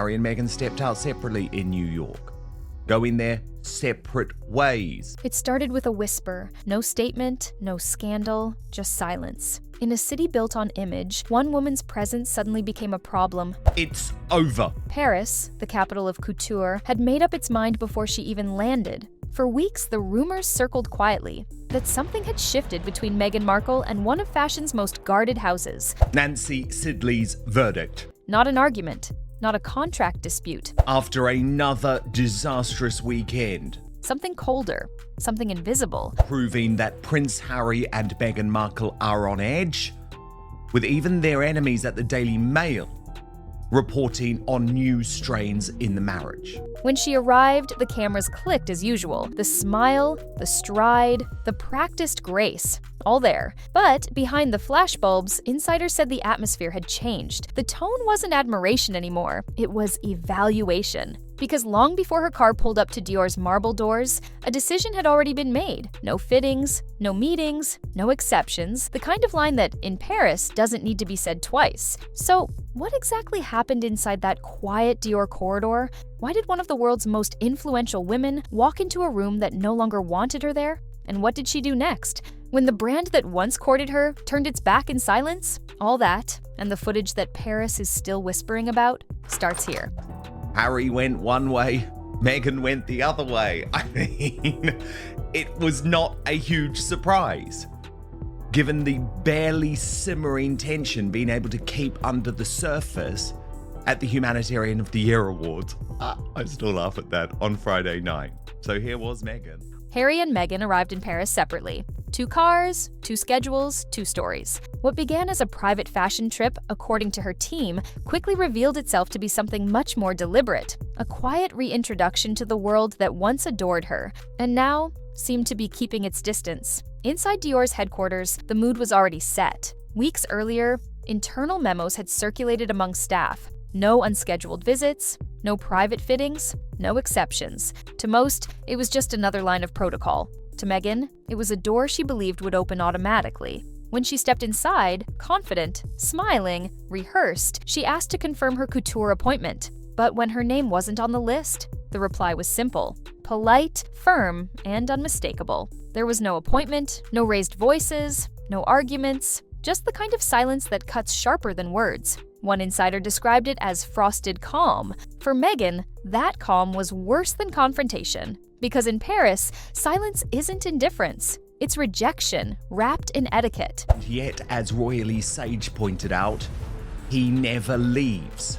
Harry and Meghan stepped out separately in New York, going their separate ways. It started with a whisper. No statement, no scandal, just silence. In a city built on image, one woman's presence suddenly became a problem. It's over. Paris, the capital of couture, had made up its mind before she even landed. For weeks, the rumors circled quietly that something had shifted between Meghan Markle and one of fashion's most guarded houses. Nancy Sidley's verdict. Not an argument, not a contract dispute. After another disastrous weekend. Something colder, something invisible. Proving that Prince Harry and Meghan Markle are on edge, with even their enemies at the Daily Mail reporting on new strains in the marriage. When she arrived, the cameras clicked as usual. The smile, the stride, the practiced grace, all there. But behind the flashbulbs, insiders said the atmosphere had changed. The tone wasn't admiration anymore, it was evaluation. Because long before her car pulled up to Dior's marble doors, a decision had already been made. No fittings, no meetings, no exceptions, the kind of line that, in Paris, doesn't need to be said twice. So, what exactly happened inside that quiet Dior corridor? Why did one of the world's most influential women walk into a room that no longer wanted her there? And what did she do next? When the brand that once courted her turned its back in silence? All that, and the footage that Paris is still whispering about, starts here. Harry went one way, Meghan went the other way. I mean, it was not a huge surprise, given the barely simmering tension being able to keep under the surface at the Humanitarian of the Year Awards. I still laugh at that on Friday night. So here was Meghan. Harry and Meghan arrived in Paris separately. 2 cars, 2 schedules, 2 stories. What began as a private fashion trip, according to her team, quickly revealed itself to be something much more deliberate. A quiet reintroduction to the world that once adored her, and now seemed to be keeping its distance. Inside Dior's headquarters, the mood was already set. Weeks earlier, internal memos had circulated among staff. No unscheduled visits, no private fittings, no exceptions. To most, it was just another line of protocol. To Meghan, it was a door she believed would open automatically. When she stepped inside, confident, smiling, rehearsed, she asked to confirm her couture appointment. But when her name wasn't on the list, the reply was simple, polite, firm, and unmistakable. There was no appointment, no raised voices, no arguments, just the kind of silence that cuts sharper than words. One insider described it as frosted calm. For Meghan, that calm was worse than confrontation. Because in Paris, silence isn't indifference. It's rejection, wrapped in etiquette. Yet, as Royally Sage pointed out, he never leaves.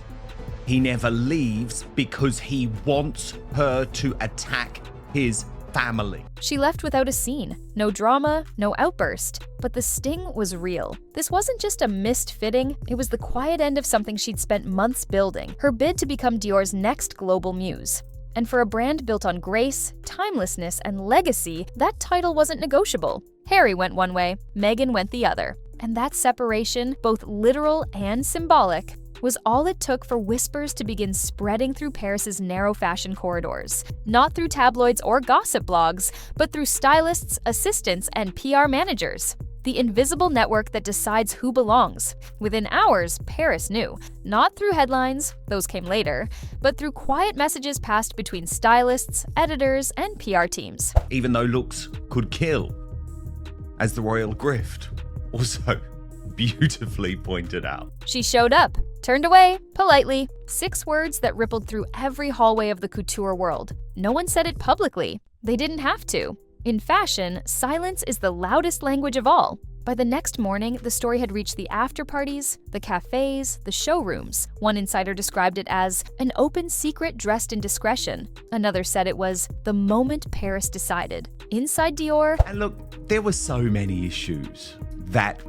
He never leaves because he wants her to attack his family. She left without a scene. No drama, no outburst. But the sting was real. This wasn't just a missed fitting, it was the quiet end of something she'd spent months building, her bid to become Dior's next global muse. And for a brand built on grace, timelessness, and legacy, that title wasn't negotiable. Harry went one way, Meghan went the other. And that separation, both literal and symbolic, was all it took for whispers to begin spreading through Paris's narrow fashion corridors. Not through tabloids or gossip blogs, but through stylists, assistants, and PR managers. The invisible network that decides who belongs. Within hours, Paris knew. Not through headlines, those came later, but through quiet messages passed between stylists, editors, and PR teams. Even though looks could kill, as the royal grift also beautifully pointed out. She showed up, turned away, politely. 6 words that rippled through every hallway of the couture world. No one said it publicly. They didn't have to. In fashion, silence is the loudest language of all. By the next morning, the story had reached the after-parties, the cafes, the showrooms. One insider described it as an open secret dressed in discretion. Another said it was the moment Paris decided. Inside Dior… And look, there were so many issues that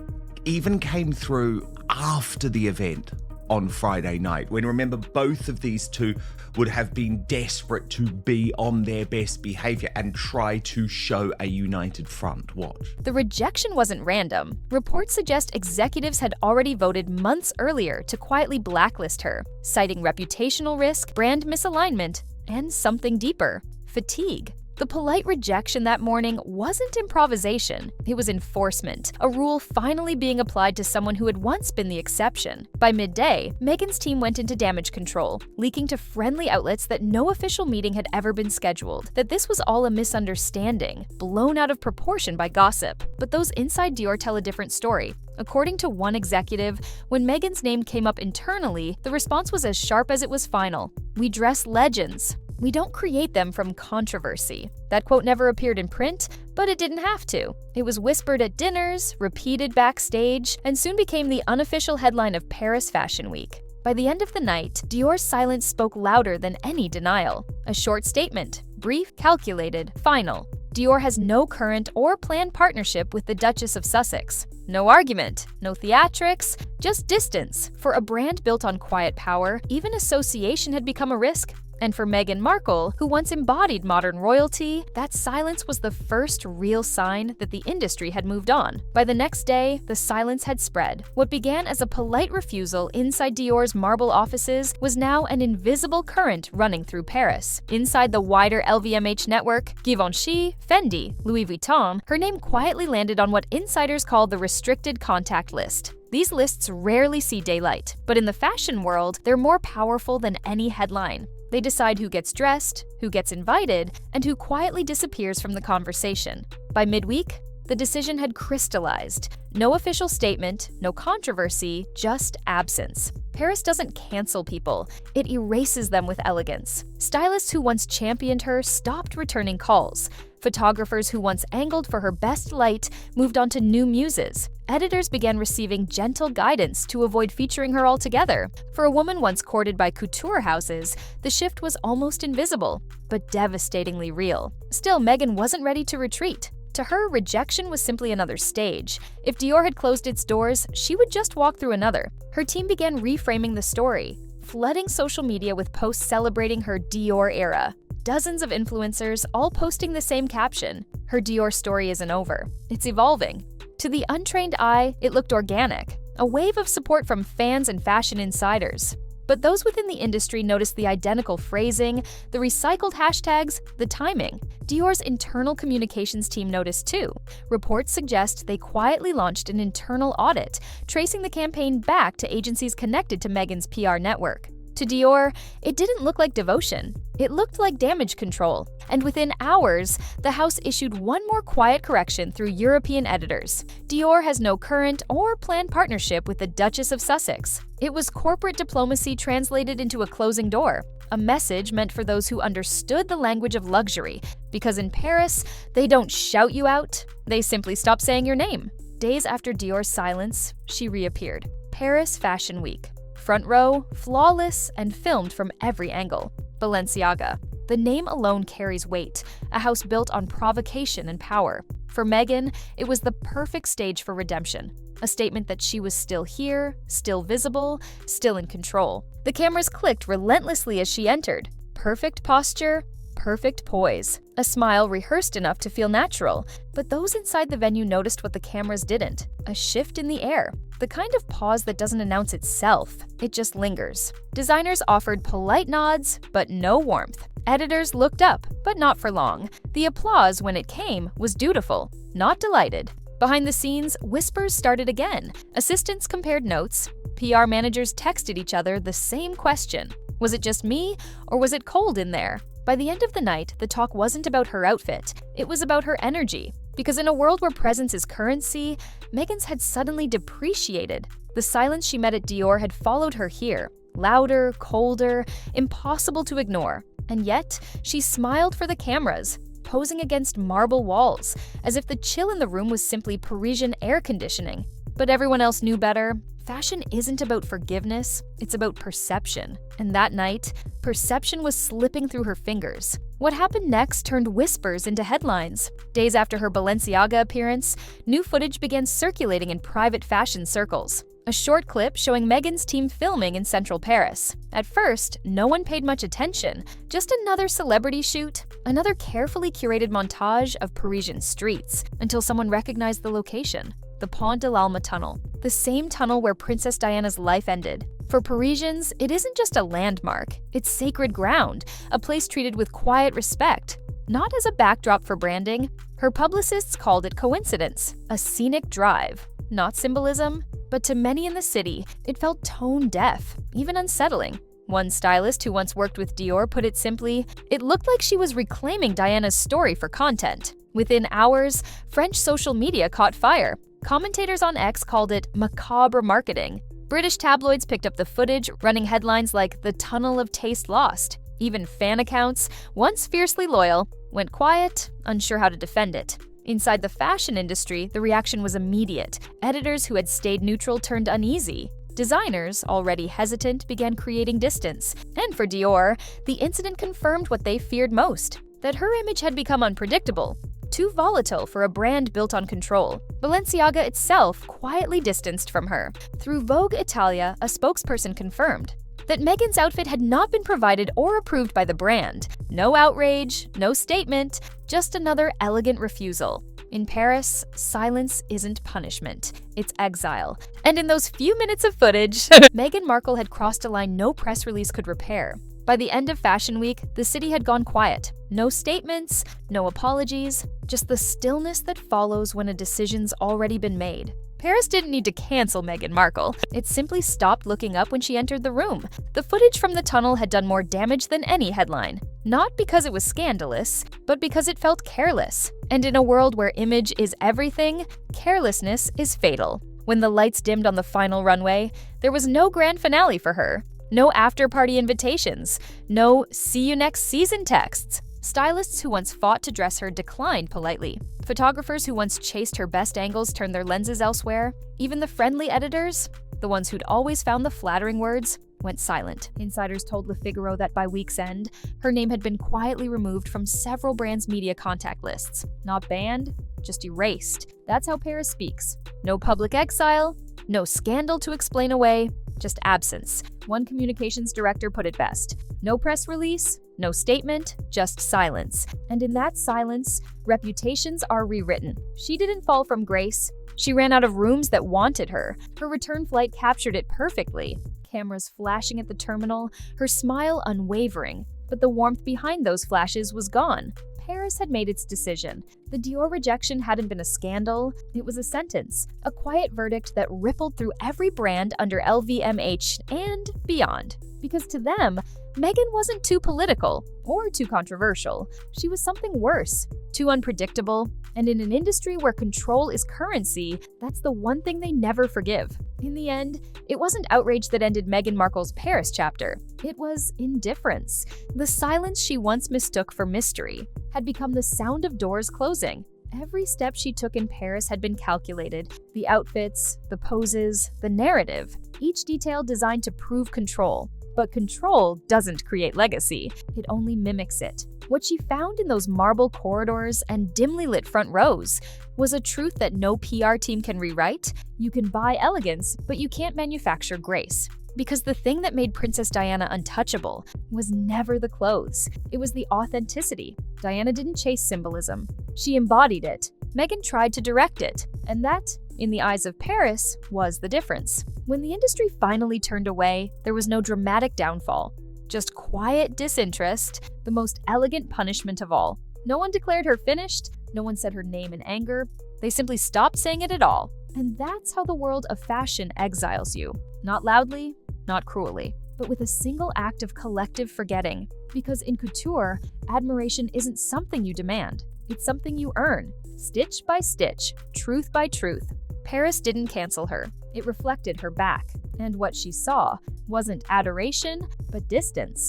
even came through after the event on Friday night, when remember both of these two would have been desperate to be on their best behavior and try to show a united front. Watch. The rejection wasn't random. Reports suggest executives had already voted months earlier to quietly blacklist her, citing reputational risk, brand misalignment, and something deeper, fatigue. The polite rejection that morning wasn't improvisation, it was enforcement, a rule finally being applied to someone who had once been the exception. By midday, Meghan's team went into damage control, leaking to friendly outlets that no official meeting had ever been scheduled, that this was all a misunderstanding, blown out of proportion by gossip. But those inside Dior tell a different story. According to one executive, when Meghan's name came up internally, the response was as sharp as it was final. "We dress legends. We don't create them from controversy." That quote never appeared in print, but it didn't have to. It was whispered at dinners, repeated backstage, and soon became the unofficial headline of Paris Fashion Week. By the end of the night, Dior's silence spoke louder than any denial. A short statement, brief, calculated, final. Dior has no current or planned partnership with the Duchess of Sussex. No argument, no theatrics, just distance. For a brand built on quiet power, even association had become a risk. And for Meghan Markle, who once embodied modern royalty, that silence was the first real sign that the industry had moved on. By the next day, the silence had spread. What began as a polite refusal inside Dior's marble offices was now an invisible current running through Paris. Inside the wider LVMH network, Givenchy, Fendi, Louis Vuitton, her name quietly landed on what insiders call the restricted contact list. These lists rarely see daylight, but in the fashion world, they're more powerful than any headline. They decide who gets dressed, who gets invited, and who quietly disappears from the conversation. By midweek, the decision had crystallized. No official statement, no controversy, just absence. Paris doesn't cancel people, it erases them with elegance. Stylists who once championed her stopped returning calls. Photographers who once angled for her best light moved on to new muses. Editors began receiving gentle guidance to avoid featuring her altogether. For a woman once courted by couture houses, the shift was almost invisible, but devastatingly real. Still, Meghan wasn't ready to retreat. To her, rejection was simply another stage. If Dior had closed its doors, she would just walk through another. Her team began reframing the story, flooding social media with posts celebrating her Dior era. Dozens of influencers all posting the same caption: "Her Dior story isn't over, it's evolving." To the untrained eye, it looked organic, a wave of support from fans and fashion insiders. But those within the industry noticed the identical phrasing, the recycled hashtags, the timing. Dior's internal communications team noticed too. Reports suggest they quietly launched an internal audit, tracing the campaign back to agencies connected to Meghan's PR network. To Dior, it didn't look like devotion. It looked like damage control. And within hours, the house issued one more quiet correction through European editors. Dior has no current or planned partnership with the Duchess of Sussex. It was corporate diplomacy translated into a closing door, a message meant for those who understood the language of luxury, because in Paris, they don't shout you out, they simply stop saying your name. Days after Dior's silence, she reappeared. Paris Fashion Week. Front row, flawless, and filmed from every angle. Balenciaga. The name alone carries weight, a house built on provocation and power. For Meghan, it was the perfect stage for redemption, a statement that she was still here, still visible, still in control. The cameras clicked relentlessly as she entered. Perfect posture, perfect poise. A smile rehearsed enough to feel natural, but those inside the venue noticed what the cameras didn't: a shift in the air. The kind of pause that doesn't announce itself, it just lingers. Designers offered polite nods, but no warmth. Editors looked up, but not for long. The applause, when it came, was dutiful, not delighted. Behind the scenes, whispers started again. Assistants compared notes. PR managers texted each other the same question. Was it just me, or was it cold in there? By the end of the night, the talk wasn't about her outfit, it was about her energy. Because in a world where presence is currency, Meghan's had suddenly depreciated. The silence she met at Dior had followed her here. Louder, colder, impossible to ignore. And yet, she smiled for the cameras, posing against marble walls, as if the chill in the room was simply Parisian air conditioning. But everyone else knew better. Fashion isn't about forgiveness, it's about perception. And that night, perception was slipping through her fingers. What happened next turned whispers into headlines. Days after her Balenciaga appearance, new footage began circulating in private fashion circles. A short clip showing Meghan's team filming in central Paris. At first, no one paid much attention. Just another celebrity shoot, another carefully curated montage of Parisian streets, until someone recognized the location: the Pont de l'Alma tunnel, the same tunnel where Princess Diana's life ended. For Parisians, it isn't just a landmark, it's sacred ground, a place treated with quiet respect. not as a backdrop for branding. Her publicists called it coincidence, a scenic drive, not symbolism. But to many in the city, it felt tone-deaf, even unsettling. One stylist who once worked with Dior put it simply, it looked like she was reclaiming Diana's story for content. Within hours, French social media caught fire. Commentators on X called it macabre marketing. British tabloids picked up the footage, running headlines like "The Tunnel of Taste Lost." Even fan accounts, once fiercely loyal, went quiet, unsure how to defend it. Inside the fashion industry, the reaction was immediate. Editors who had stayed neutral turned uneasy. Designers, already hesitant, began creating distance. And for Dior, the incident confirmed what they feared most, that her image had become unpredictable, too volatile for a brand built on control. Balenciaga itself quietly distanced from her. Through Vogue Italia, a spokesperson confirmed that Meghan's outfit had not been provided or approved by the brand. No outrage, no statement, just another elegant refusal. In Paris, silence isn't punishment, it's exile. And in those few minutes of footage, Meghan Markle had crossed a line no press release could repair. By the end of Fashion Week, the city had gone quiet. No statements, no apologies, just the stillness that follows when a decision's already been made. Paris didn't need to cancel Meghan Markle. It simply stopped looking up when she entered the room. The footage from the tunnel had done more damage than any headline. Not because it was scandalous, but because it felt careless. And in a world where image is everything, carelessness is fatal. When the lights dimmed on the final runway, there was no grand finale for her. No after-party invitations. No "see you next season" texts. Stylists who once fought to dress her declined politely. Photographers who once chased her best angles turned their lenses elsewhere. Even the friendly editors, the ones who'd always found the flattering words, went silent. Insiders told Le Figaro that by week's end, her name had been quietly removed from several brands' media contact lists. Not banned, just erased. That's how Paris speaks. No public exile, no scandal to explain away, just absence. One communications director put it best: no press release, no statement, just silence. And in that silence, reputations are rewritten. She didn't fall from grace. She ran out of rooms that wanted her. Her return flight captured it perfectly. Cameras flashing at the terminal, her smile unwavering. But the warmth behind those flashes was gone. Paris had made its decision. The Dior rejection hadn't been a scandal, it was a sentence, a quiet verdict that rippled through every brand under LVMH and beyond. Because to them, Meghan wasn't too political or too controversial. She was something worse, too unpredictable. And in an industry where control is currency, that's the one thing they never forgive. In the end, it wasn't outrage that ended Meghan Markle's Paris chapter. It was indifference. The silence she once mistook for mystery had become the sound of doors closing. Every step she took in Paris had been calculated. The outfits, the poses, the narrative, each detail designed to prove control. But control doesn't create legacy, it only mimics it. What she found in those marble corridors and dimly lit front rows was a truth that no PR team can rewrite. You can buy elegance, but you can't manufacture grace. Because the thing that made Princess Diana untouchable was never the clothes, it was the authenticity. Diana didn't chase symbolism, she embodied it. Meghan tried to direct it, and that, in the eyes of Paris, was the difference. When the industry finally turned away, there was no dramatic downfall, just quiet disinterest, the most elegant punishment of all. No one declared her finished, no one said her name in anger, they simply stopped saying it at all. And that's how the world of fashion exiles you. Not loudly, not cruelly, but with a single act of collective forgetting. Because in couture, admiration isn't something you demand, it's something you earn, stitch by stitch, truth by truth. Paris didn't cancel her, it reflected her back. And what she saw wasn't adoration, but distance.